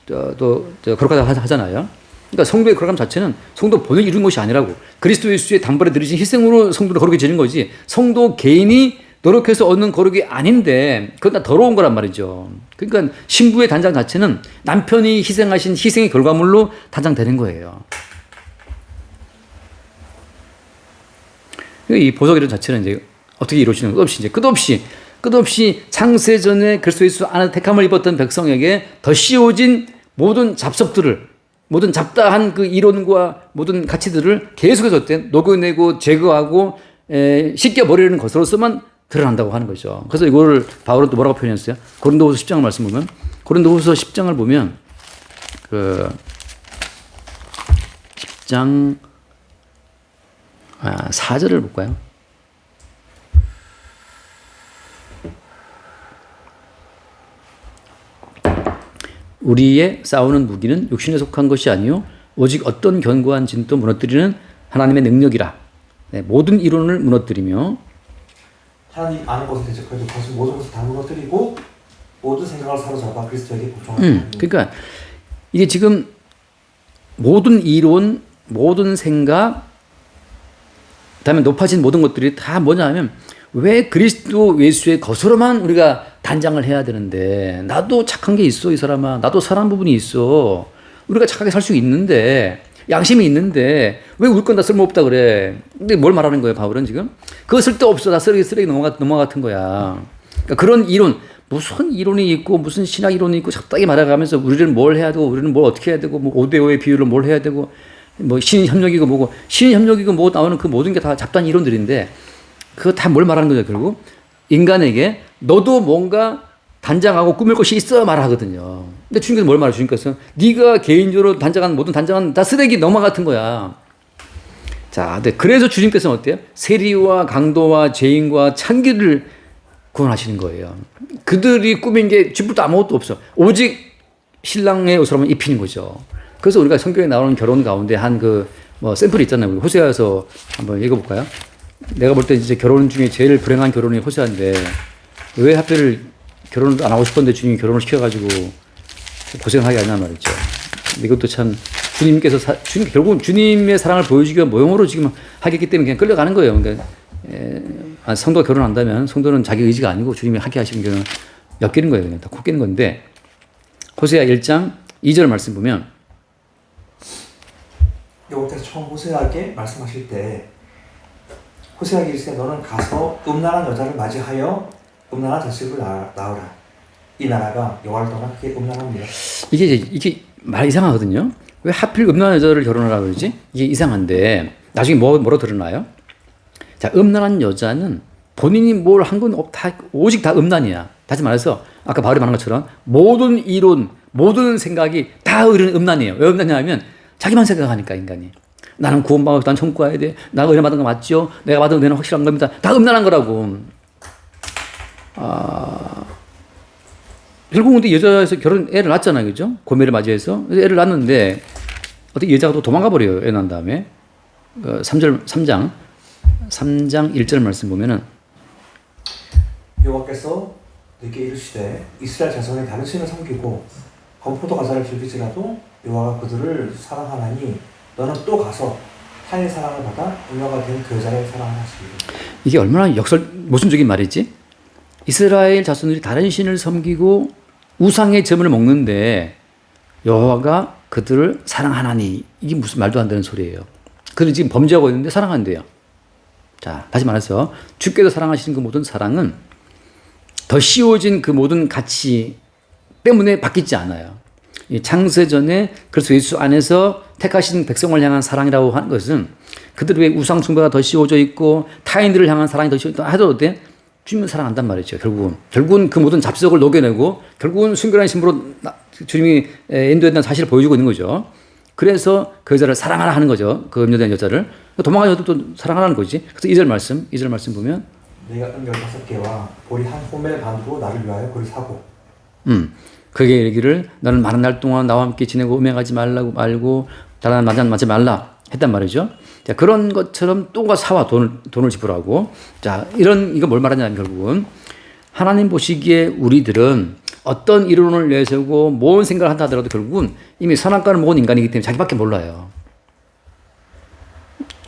또 거룩하다 하잖아요. 그러니까 성도의 거룩함 자체는 성도 본인이 이룬 것이 아니라고 그리스도 예수의 단번에 들이신 희생으로 성도를 거룩해지는 거지 성도 개인이 노력해서 얻는 거룩이 아닌데 그건 다 더러운 거란 말이죠. 그러니까 신부의 단장 자체는 남편이 희생하신 희생의 결과물로 단장되는 거예요. 이 보석이라는 자체는 이제 어떻게 이루어지는 끝없이 창세전에 그리스도 예수 안에 택함을 입었던 백성에게 더 씌워진 모든 잡석들을 모든 잡다한 그 이론과 모든 가치들을 계속해서 어때 녹여내고 제거하고 씻겨버리는 것으로서만 드러난다고 하는 거죠. 그래서 이거를 바울은 또 뭐라고 표현했어요? 고린도후서 10장을 말씀 보면 고린도후서 10장을 보면 그 10장 4절을 볼까요? 우리의 싸우는 무기는 육신에 속한 것이 아니요 오직 어떤 견고한 진도 무너뜨리는 하나님의 능력이라. 네, 모든 이론을 무너뜨리며 하나님 아는 것을 대적하여 그것을 모든 것을 다 무너뜨리고 모든 생각을 사로잡아 그리스도에게 복종하는 그러니까 이게 지금 모든 이론, 모든 생각, 그다음에 높아진 모든 것들이 다 뭐냐 하면 왜 그리스도 예수의 것으로만 우리가 단장을 해야 되는데 나도 착한 게 있어 이 사람아 나도 사람 부분이 있어 우리가 착하게 살 수 있는데 양심이 있는데 왜 우리 건 다 쓸모없다 그래. 근데 뭘 말하는 거예요 바울은 지금? 그거 쓸데없어 다 쓰레기 넘어 같은 거야. 그러니까 그런 이론 무슨 이론이 있고 무슨 신학 이론이 있고 잡다하게 말해가면서 우리는 뭘 해야 되고 우리는 뭘 어떻게 해야 되고 뭐 5대5의 비율로 뭘 해야 되고 뭐 신협력이고 뭐고 신협력이고 뭐 나오는 그 모든 게 다 잡다한 이론들인데 그거 다 뭘 말하는 거죠 결국? 인간에게 너도 뭔가 단장하고 꾸밀 것이 있어 말하거든요. 근데 주님께서 뭘 말해 주님께서 네가 개인적으로 단장한 모든 단장은 다 쓰레기 넘어 같은 거야. 자, 근데 그래서 주님께서는 어때요? 세리와 강도와 죄인과 창기를 구원하시는 거예요. 그들이 꾸민 게 쥐뿔도 아무것도 없어. 오직 신랑의 옷으로만 입히는 거죠. 그래서 우리가 성경에 나오는 결혼 가운데 한 그 뭐 샘플이 있잖아요. 우리 호세아서 한번 읽어볼까요? 내가 볼 때 이제 결혼 중에 제일 불행한 결혼이 호세아인데 왜 하필 결혼을 안 하고 싶었는데 주님이 결혼을 시켜가지고 고생하게 하냐 말이죠. 이것도 참 주님께서 결국은 주님의 사랑을 보여주기 위한 모형으로 지금 하겠기 때문에 그냥 끌려가는 거예요. 그러니까 성도가 결혼한다면 성도는 자기 의지가 아니고 주님이 하게 하시는 경우는 엮이는 거예요. 그냥 다 코 끼는 건데 호세아 1장 2절 말씀 보면 여호와께서 처음 호세아에게 말씀하실 때 호세아에게 이르시되 너는 가서 음란한 여자를 맞이하여 음란한 자식을 낳으라. 이 나라가 여호와를 떠나 크게 음란합니다. 이게 말 이상하거든요. 왜 하필 음란한 여자를 결혼하라고 그러지? 이게 이상한데 나중에 뭐로 드러나요? 자, 음란한 여자는 본인이 뭘 한 건 다 오직 다 음란이야. 다시 말해서 아까 바울이 말한 것처럼 모든 이론, 모든 생각이 다 음란이에요. 왜 음란이냐면 자기만 생각하니까 인간이. 나는 구원받고 난 천국 가야 돼. 나가 은혜 받은 거 맞죠? 내가 받은 은혜는 확실한 겁니다. 다 음란한 거라고. 결국 근데 여자에서 애를 낳았잖아요. 그죠? 고매를 맞이해서. 애를 낳았는데 어떻게 여자가 또 도망가 버려요. 애 낳은 다음에. 3장 1절 말씀 보면은 여호와께서 내게 이르시되 이스라엘 자손의 다른 신을 섬기고 건포도 과자를 즐기지라도 여호와가 그들을 사랑하나니 너는 또 가서 타인의 사랑을 받아 음녀가 된 그 여자를 사랑하시리라. 이게 얼마나 모순적인 말이지? 이스라엘 자손들이 다른 신을 섬기고 우상의 제물을 먹는데 여호와가 그들을 사랑하나니 이게 무슨 말도 안 되는 소리예요. 그들이 지금 범죄하고 있는데 사랑한대요. 자, 다시 말해서 주께서 사랑하시는 그 모든 사랑은 더 씌워진 그 모든 가치 때문에 바뀌지 않아요. 이 창세전에 그래서 예수 안에서 택하신 백성을 향한 사랑이라고 하는 것은 그들의 우상 숭배가 더 씌워져 있고 타인들을 향한 사랑이 더 씌워져 하더라도 주님은 사랑한단 말이죠. 결국은 그 모든 잡석을 녹여내고 결국은 순결한 신부로 주님이 인도했다는 사실을 보여주고 있는 거죠. 그래서 그 여자를 사랑하라 하는 거죠. 그 음녀된 여자를. 도망간 여자도 사랑하라는 거지. 그래서 2절 말씀 보면 내가 은 15개와 보리 한 호멜 반으로 나를 위하여 그를 사고 그에게 이르기를 너는 많은 날 동안 나와 함께 지내고 음행하지 말고 다른 남자는 맞지 말라 했단 말이죠. 자, 그런 것처럼 또 사와 돈을 지불하고 자, 이거 뭘 말하냐면 결국은 하나님 보시기에 우리들은 어떤 이론을 내세우고 뭔 생각을 한다 하더라도 결국은 이미 선악과를 먹은 인간이기 때문에 자기밖에 몰라요.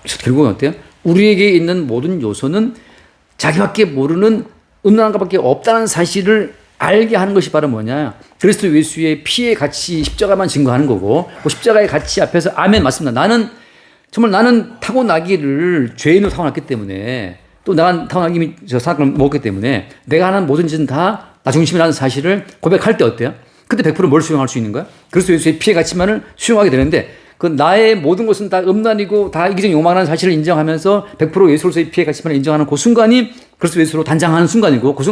그래서 결국은 어때요? 우리에게 있는 모든 요소는 자기밖에 모르는 음란한 것밖에 없다는 사실을 알게 하는 것이 바로 뭐냐? 그리스도 예수의 피의 가치, 십자가만 증거하는 거고, 그 십자가의 가치 앞에서 아멘 맞습니다. 나는 타고나기를 죄인으로 타고났기 때문에 또 내가 타고나기 저 사악을 먹었기 때문에 내가 하는 모든 짓은 다 나 중심이라는 사실을 고백할 때 어때요? 그때 100%뭘 수용할 수 있는 거야? 그리스도 예수의 피의 가치만을 수용하게 되는데 그 나의 모든 것은 다 음란이고 다 이기적 욕망하는 사실을 인정하면서 100% 예수로서의 피의 가치만을 인정하는 그 순간이 그리스도 예수로 단장하는 순간이고 그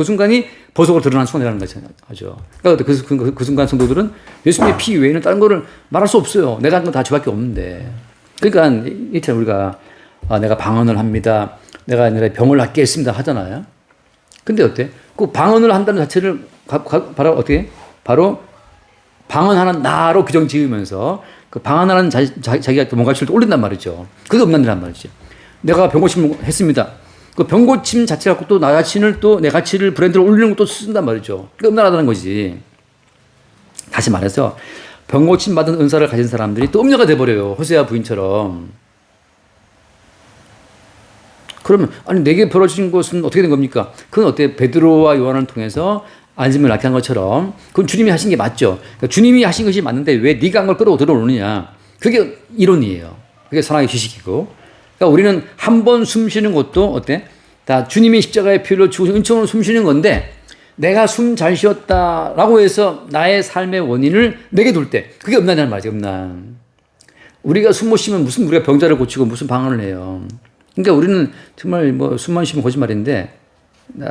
순간이 보석으로 드러나는 순간이라는 거죠. 그러니까 그 순간 성도들은 예수님의 피 외에는 다른 거를 말할 수 없어요. 내가 한 건 다 죄밖에 없는데. 그러니까 이처럼 우리가 내가 방언을 합니다. 내가 병을 낫게 했습니다 하잖아요. 근데 어때? 그 방언을 한다는 자체를 바로 어떻게? 바로 방언하는 나로 규정 지으면서 그 방언하는 자기가 몸가치를 올린단 말이죠. 그게 음란이란 말이죠. 내가 병고침을 했습니다. 그 병고침 자체 갖고 또 나 자신을 또 내 가치를 브랜드로 올리는 것도 쓴단 말이죠. 그게 음란하다는 거지. 다시 말해서 병고침 받은 은사를 가진 사람들이 또 음녀가 돼버려요. 호세아 부인처럼. 그러면 아니 내게 벌어진 것은 어떻게 된 겁니까? 그건 어때? 베드로와 요한을 통해서 안심을 낳게 한 것처럼 그건 주님이 하신 게 맞죠. 그러니까 주님이 하신 것이 맞는데 왜 네가 한 걸 끌어들어오느냐? 그게 이론이에요. 그게 선악의 지식이고. 그러니까 우리는 한 번 숨 쉬는 것도 어때? 다 주님이 십자가의 피로 죽으신 은총으로 숨 쉬는 건데 내가 숨 잘 쉬었다라고 해서 나의 삶의 원인을 내게 둘 때 그게 음란이라는 말이죠. 음란. 우리가 숨 못 쉬면 무슨 우리가 병자를 고치고 무슨 방언을 해요. 그러니까 우리는 정말 뭐 숨만 쉬면 거짓말인데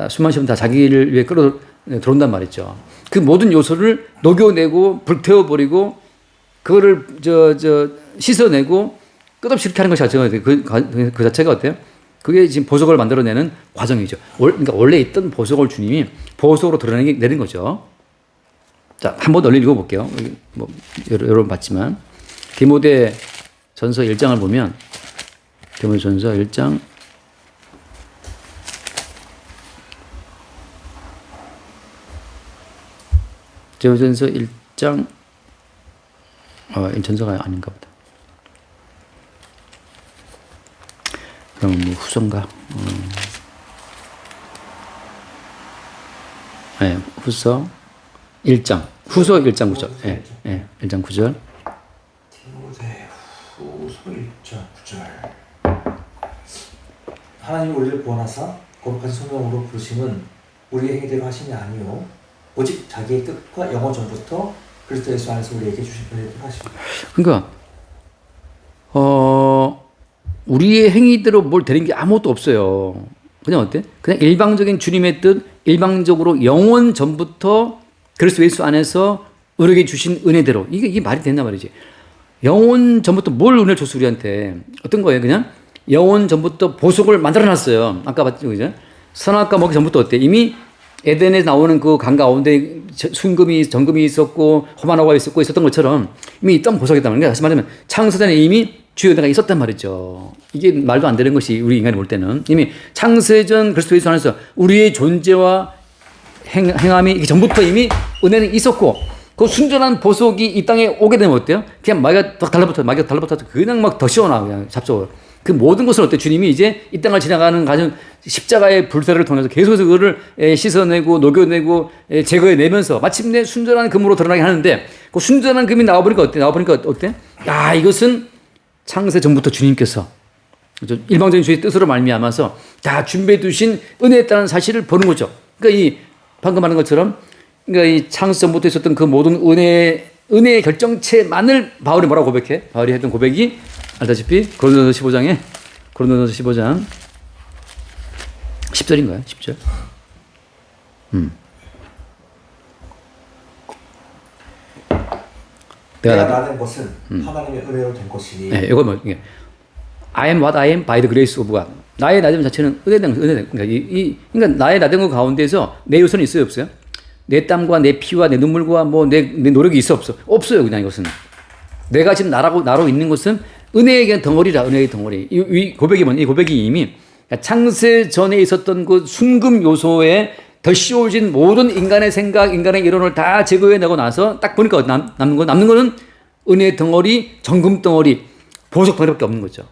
숨만 쉬면 다 자기를 위해 끌어 들어온단 말이죠. 그 모든 요소를 녹여내고 불태워버리고 그거를 씻어내고 끝없이 이렇게 하는 것이 그 자체가 어때요? 그게 지금 보석을 만들어내는 과정이죠. 그러니까 원래 있던 보석을 주님이 보석으로 드러내는 거죠. 자, 한번 얼른 읽어볼게요. 뭐 여러 번 봤지만 디모데 전서 1장을 보면 디모데전서 1장 디모데전서 1장 1전서가 아닌가 보다. 그럼 뭐 후서인가? 네, 후서 1장. 후서 1장 9절. 네, 네, 1장 9절. 디모데 후서 1장 9절. 하나님이 우리를 구원하사 거룩한 성령으로 부르심은 우리의 행위대로 하심이 아니요 오직 자기의 뜻과 영원 전부터 그리스도 예수 안에서 우리에게 주신 은혜로 하십니다. 그러니까 우리의 행위대로 뭘 되는 게 아무것도 없어요. 그냥 어때? 그냥 일방적인 주님의 뜻, 일방적으로 영원 전부터 그리스도 예수 안에서 우리에게 주신 은혜대로 이게 말이 된단 말이지. 영원 전부터 뭘 은혜를 줬어 우리한테? 어떤 거예요? 그냥 영원 전부터 보석을 만들어놨어요. 아까 봤죠, 그죠? 선악과 먹기 전부터 어때? 이미 에덴에 나오는 그 강 가운데 정금이 있었고 호마노가 있었고 있었던 것처럼 이미 있던 보석이었단 말이에요. 다시 말하면 창세전에 이미 주의 은혜가 있었단 말이죠. 이게 말도 안 되는 것이 우리 인간이 볼 때는 이미 창세전 그리스도 예수 안에서 우리의 존재와 행함이 이게 전부터 이미 은혜는 있었고 그 순전한 보석이 이 땅에 오게 되면 어때요? 그냥 마귀가 달라붙어서 그냥 막 더 씌워나 그냥 잡죠. 그 모든 것을 어때? 주님이 이제 이 땅을 지나가는 과정 십자가의 불사를 통해서 계속해서 그거를 씻어내고 녹여내고 제거해내면서 마침내 순전한 금으로 드러나게 하는데 그 순전한 금이 나와보니까 어때? 야, 이것은 창세 전부터 주님께서 일방적인 주의 뜻으로 말미암아서 다 준비해 두신 은혜에 따른 사실을 보는 거죠. 그러니까 이 방금 말한 것처럼 그러니까 이 창세 전부터 있었던 그 모든 은혜의 결정체만을 바울이 뭐라고 고백해? 바울이 했던 고백이 알다시피 고린도전서 15장 10절인가요? 10절. 내가 나된 것은 하나님의 은혜로 된 것이니. 네, 이거 뭐 이게 I am what I am by the grace of God. 나의 나됨 자체는 은혜된 그러니까 나의 나된 것 가운데서 내 요소는 있어요, 없어요? 내 땀과 내 피와 내 눈물과 뭐 내 노력이 있어 없어? 없어요, 그냥 이것은. 내가 지금 나로 있는 것은 은혜의 덩어리라, 은혜의 덩어리. 이 고백이 이미 창세 전에 있었던 그 순금 요소의 더 씌워진 모든 인간의 생각, 인간의 이론을 다 제거해내고 나서 딱 보니까 남는 거는 은혜의 덩어리, 정금 덩어리, 보석 덩어리밖에 없는 거죠.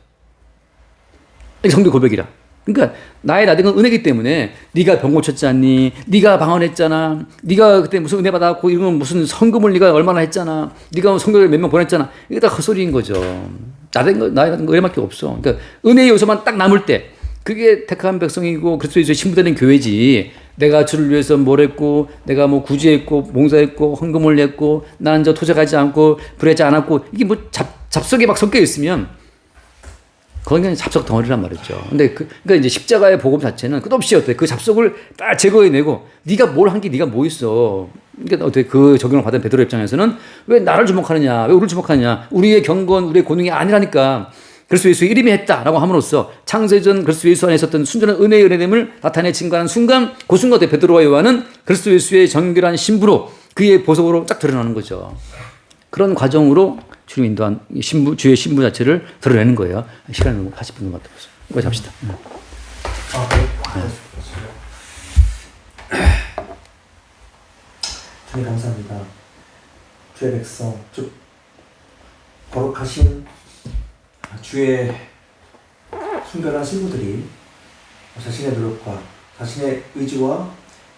이게 성도 고백이라. 그러니까 나의 나된 건 은혜이기 때문에 네가 병 고쳤지 않니? 네가 방언했잖아. 네가 그때 무슨 은혜 받았고 이런 건 무슨 성금을 네가 얼마나 했잖아. 네가 성도를 몇 명 보냈잖아. 이게 다 헛소리인 거죠. 나의 나된 거 은혜밖에 없어. 그러니까 은혜의 요소만 딱 남을 때 그게 택한 백성이고 그리스도의 신부되는 교회지. 내가 주를 위해서 뭘 했고, 내가 뭐 구제했고, 봉사했고, 헌금을 냈고, 나는 저 토색하지 않고, 불하지 않았고, 이게 뭐 잡석에 막 섞여 있으면, 그건 그냥 잡석 덩어리란 말이죠. 근데 그러니까 이제 십자가의 복음 자체는 끝없이 어때? 그 잡석을 딱 제거해내고, 네가 뭘 한 게 네가 뭐 있어. 그러니까 어때? 그 적용을 받은 베드로 입장에서는 왜 나를 주목하느냐? 왜 우리를 주목하느냐? 우리의 경건, 우리의 고능이 아니라니까. 그리스도 예수의 이름이 했다라고 함으로써 창세전 그리스도 예수 안에 있었던 순전한 은혜의 은혜됨을 나타내 증거하는 순간 그 순간 베드로와 요한은 그리스도 예수의 정결한 신부로 그의 보석으로 쫙 드러나는 거죠. 그런 과정으로 주님 인도한 주의 신부 자체를 드러내는 거예요. 시간이 너무 40분 것 같아서 이거 잡시다. 주님 감사합니다. 주의 백성 즉 거룩하신 주의 순결한 신부들이 자신의 노력과 자신의 의지와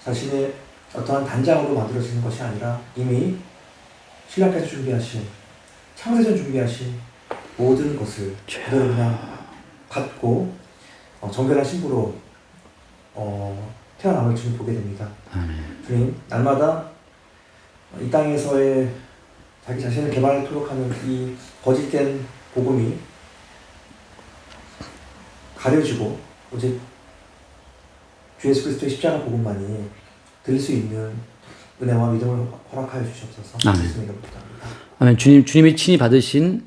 자신의 어떠한 단장으로 만들어지는 것이 아니라 이미 신라께서 준비하신 창세전 준비하신 모든 것을 그대로 그냥 받고 정결한 신부로 태어남을 주님 보게 됩니다. 아멘. 주님 날마다 이 땅에서의 자기 자신을 개발하도록 하는 이 거짓된 복음이 가려지고 오직 주 예수 그리스도의 십자가 복음만이 들릴 수 있는 은혜와 믿음을 허락하여 주시옵소서. 아멘. 예수님의 이름으로 기도합니다. 아멘. 주님이 친히 받으신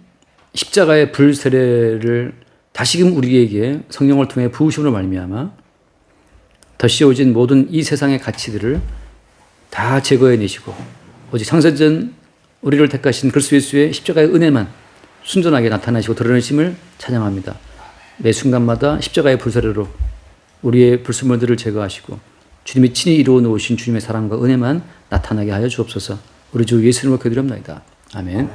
십자가의 불 세례를 다시금 우리에게 성령을 통해 부으심으로 말미암아 더 씌워진 모든 이 세상의 가치들을 다 제거해내시고 오직 창세전 우리를 택하신 그리스도 예수의 십자가의 은혜만 순전하게 나타나시고 드러내심을 찬양합니다. 매 순간마다 십자가의 불사례로 우리의 불순물들을 제거하시고 주님이 친히 이루어 놓으신 주님의 사랑과 은혜만 나타나게 하여 주옵소서. 우리 주 예수 이름으로 기도드립니다. 아멘.